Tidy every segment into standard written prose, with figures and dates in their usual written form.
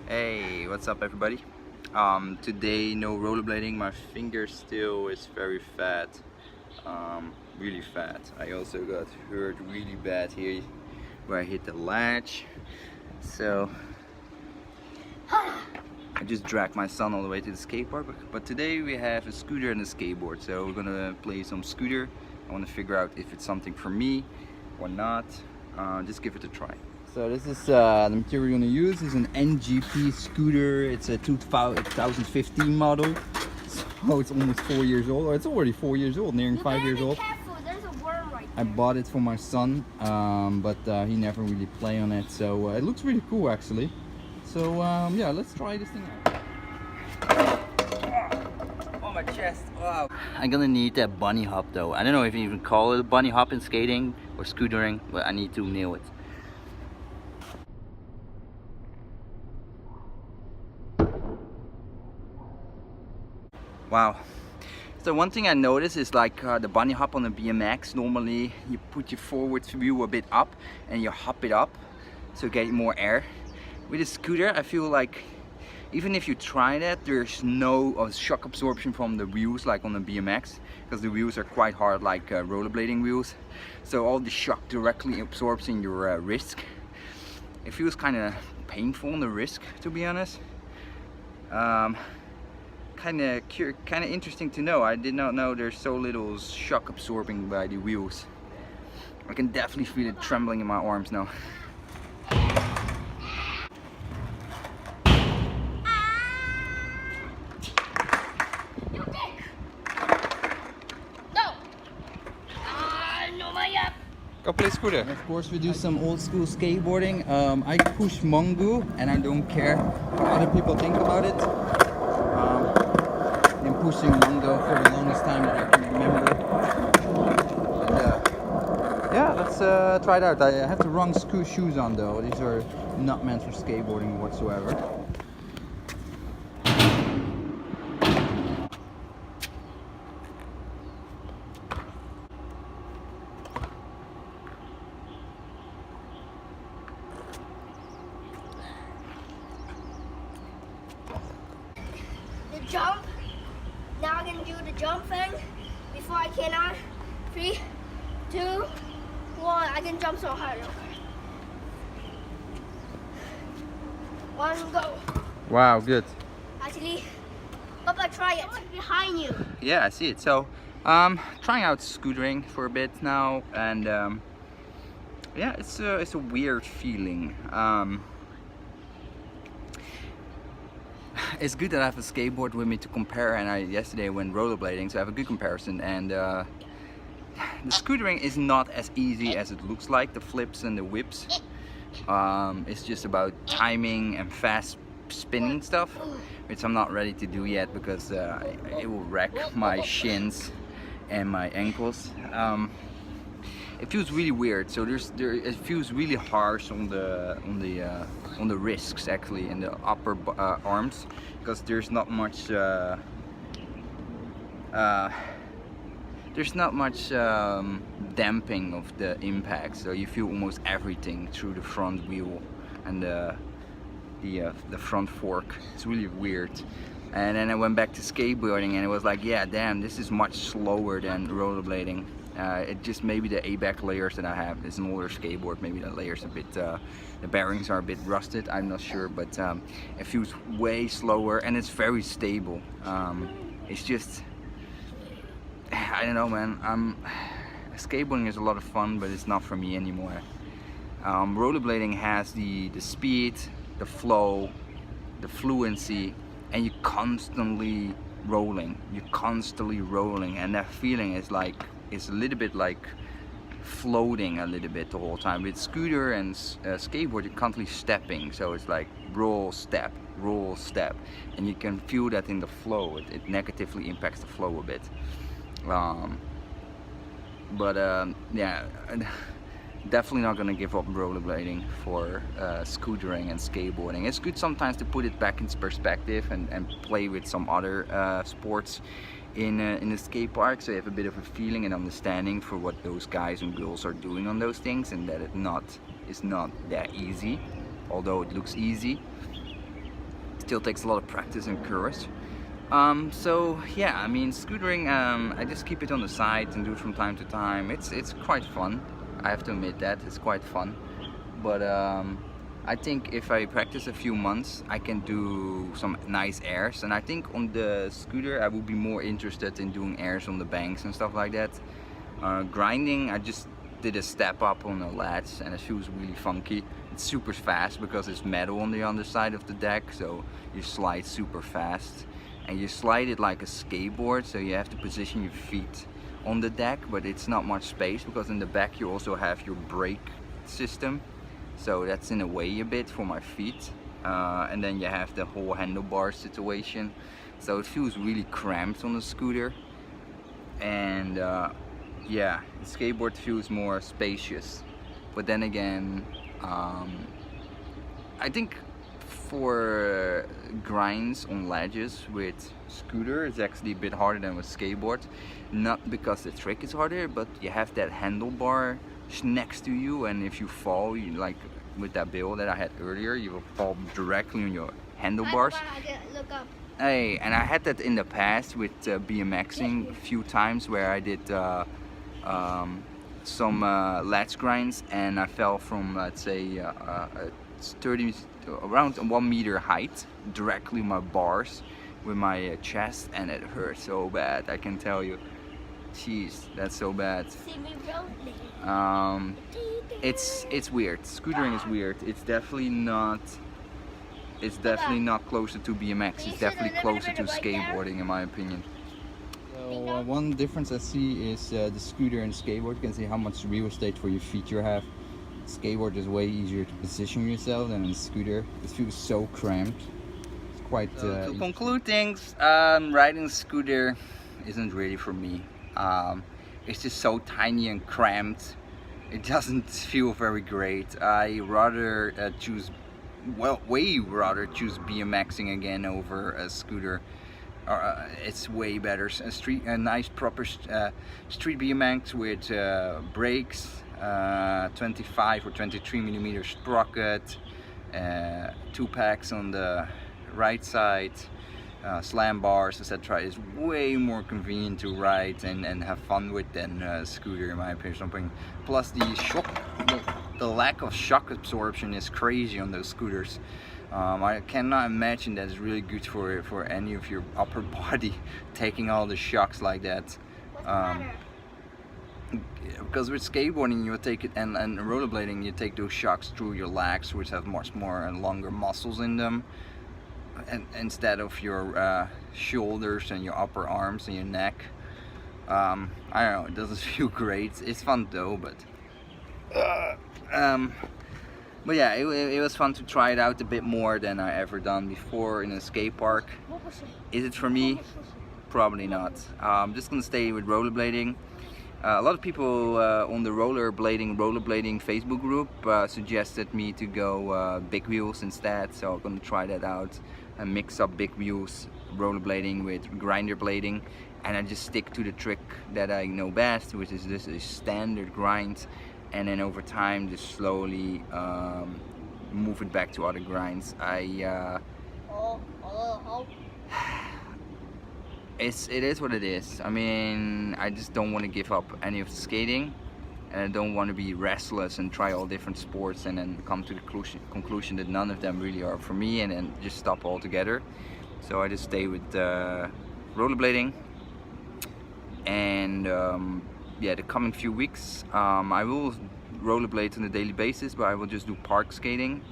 Hey, what's up everybody? Today no rollerblading. My finger still is very fat, really fat. I also got hurt really bad here where I hit the latch, so I just dragged my son all the way to the skate park. But today we have a scooter and a skateboard, so we're gonna play some scooter. I want to figure out if it's something for me or not. Just give it a try. So this is the material we're going to use. Is an NGP scooter. It's a 2015 model, so it's almost 4 years old. Or it's already 4 years old, nearing 5 years old. Careful, there's a worm right there. I bought it for my son, but he never really played on it. So it looks really cool actually. So yeah, let's try this thing out. Oh, my chest! Wow. I'm gonna need that bunny hop though. I don't know if you even call it a bunny hop in skating or scootering, but I need to nail it. Wow. So one thing I noticed is like the bunny hop on the BMX, normally you put your forward view a bit up and you hop it up so you get more air. With a scooter, I feel like even if you try that, there's no shock absorption from the wheels like on the BMX, because the wheels are quite hard like rollerblading wheels. So all the shock directly absorbs in your wrist. It feels kind of painful on the wrist, to be honest. Kind of interesting to know. I did not know there's so little shock absorbing by the wheels. I can definitely feel it trembling in my arms now. Go play scooter. Of course, we do some old school skateboarding. I push Mongo and I don't care what other people think about it. Been pushing Mongo for the longest time that I can remember. And, yeah, let's try it out. I have the wrong shoes on though. These are not meant for skateboarding whatsoever. Jump. Now I'm gonna do the jump thing before I cannot. 3, 2, 1. I can jump so hard. Okay. 1, go. Wow, good. Actually, Papa, try it. Behind you. Yeah, I see it. So, trying out scootering for a bit now, and yeah, it's a weird feeling. It's good that I have a skateboard with me to compare, and I yesterday went rollerblading, so I have a good comparison. And the scootering is not as easy as it looks like, the flips and the whips. It's just about timing and fast spinning stuff, which I'm not ready to do yet because it will wreck my shins and my ankles. It feels really weird. So it feels really harsh on the wrists actually, in the upper arms, because there's not much damping of the impact. So you feel almost everything through the front wheel and the front fork. It's really weird. And then I went back to skateboarding and it was like, yeah, damn, this is much slower than rollerblading. It just maybe the ABAC layers that I have. It's an older skateboard, maybe the layers a bit, the bearings are a bit rusted, I'm not sure, but it feels way slower and it's very stable. It's just, I don't know, man. Skateboarding is a lot of fun, but it's not for me anymore. Rollerblading has the speed, the flow, the fluency, and you're constantly rolling. And that feeling is like, it's a little bit like floating a little bit the whole time. With scooter and skateboard, you're constantly stepping, so it's like roll, step, and you can feel that in the flow. It negatively impacts the flow a bit. Yeah, definitely not gonna give up rollerblading for scootering and skateboarding. It's good sometimes to put it back into perspective and play with some other sports in the skate park, so you have a bit of a feeling and understanding for what those guys and girls are doing on those things, and that it's not that easy, although it looks easy. Still takes a lot of practice and courage. So yeah, I mean, scootering, I just keep it on the side and do it from time to time. It's quite fun. I have to admit that it's quite fun. But I think if I practice a few months, I can do some nice airs. And I think on the scooter, I would be more interested in doing airs on the banks and stuff like that. Grinding, I just did a step up on the latch, and it feels really funky. It's super fast because it's metal on the underside of the deck, so you slide super fast. And you slide it like a skateboard, so you have to position your feet on the deck, but it's not much space because in the back you also have your brake system, so that's in a way a bit for my feet. And then you have the whole handlebar situation, so it feels really cramped on the scooter. And yeah, the skateboard feels more spacious. But then again, I think for grinds on ledges with scooter, it's actually a bit harder than with skateboard. Not because the trick is harder, but you have that handlebar next to you, and if you fall, you, like with that bill that I had earlier, you will fall directly on your handlebars. Look up. Hey, and I had that in the past with BMXing a few times, where I did some latch grinds, and I fell from, let's say, 30 around 1 meter height directly my bars with my chest, and it hurt so bad, I can tell you. Jeez, that's so bad. See me rolling. It's weird. Scootering is weird. It's definitely not closer to BMX. It's definitely closer to skateboarding in my opinion. So one difference I see is the scooter and skateboard. You can see how much real estate for your feet you have. Skateboard is way easier to position yourself than on scooter. It feels so cramped. It's quite. To conclude things, riding scooter isn't really for me. It's just so tiny and cramped. It doesn't feel very great. I rather way rather choose BMXing again over a scooter. It's way better. A nice proper street BMX with brakes, 25 or 23 millimeter sprocket, 2 packs on the right side, slam bars, etc. is way more convenient to ride and have fun with than scooter, in my opinion. Plus the lack of shock absorption is crazy on those scooters. I cannot imagine that it's really good for any of your upper body taking all the shocks like that. What's the matter? Because with skateboarding you take it, and rollerblading you take those shocks through your legs, which have much more and longer muscles in them, and instead of your shoulders and your upper arms and your neck. I don't know, it doesn't feel great. It's fun though, but yeah, it was fun to try it out a bit more than I ever done before in a skate park. Is it for me? Probably not. I'm just gonna stay with rollerblading. A lot of people on the rollerblading Facebook group suggested me to go big wheels instead, so I'm gonna try that out and mix up big wheels rollerblading with grinder blading, and I just stick to the trick that I know best, which is this is standard grind, and then over time just slowly move it back to other grinds. It is what it is. I mean, I just don't want to give up any of the skating, and I don't want to be restless and try all different sports and then come to the conclusion that none of them really are for me and then just stop altogether. So I just stay with rollerblading, and yeah, the coming few weeks I will rollerblade on a daily basis, but I will just do park skating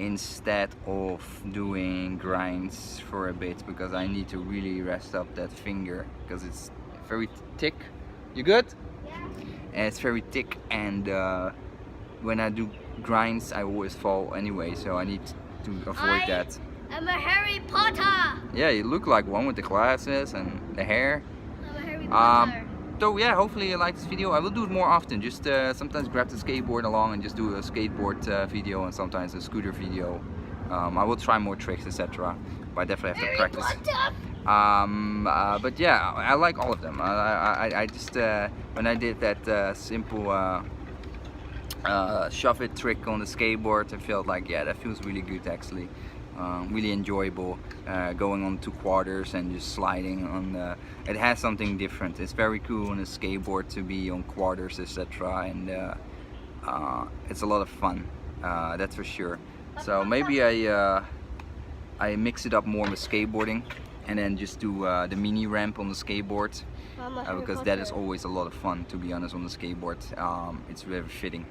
instead of doing grinds for a bit, because I need to really rest up that finger because it's very thick. You good? Yeah. And it's very thick, and when I do grinds I always fall anyway, so I need to avoid that. I'm a Harry Potter. Yeah, you look like one with the glasses and the hair. I'm a Harry Potter. So yeah, hopefully you like this video. I will do it more often. Just sometimes grab the skateboard along and just do a skateboard video, and sometimes a scooter video. I will try more tricks, etc. But I definitely have to practice. But yeah, I like all of them. I just when I did that simple shove it trick on the skateboard, I felt like, yeah, that feels really good actually. really enjoyable. Going on 2 quarters and just sliding on the, it has something different. It's very cool on a skateboard to be on quarters, etc. And it's a lot of fun, that's for sure. So maybe I mix it up more with skateboarding and then just do the mini ramp on the skateboard, because that is always a lot of fun, to be honest, on the skateboard. It's very fitting.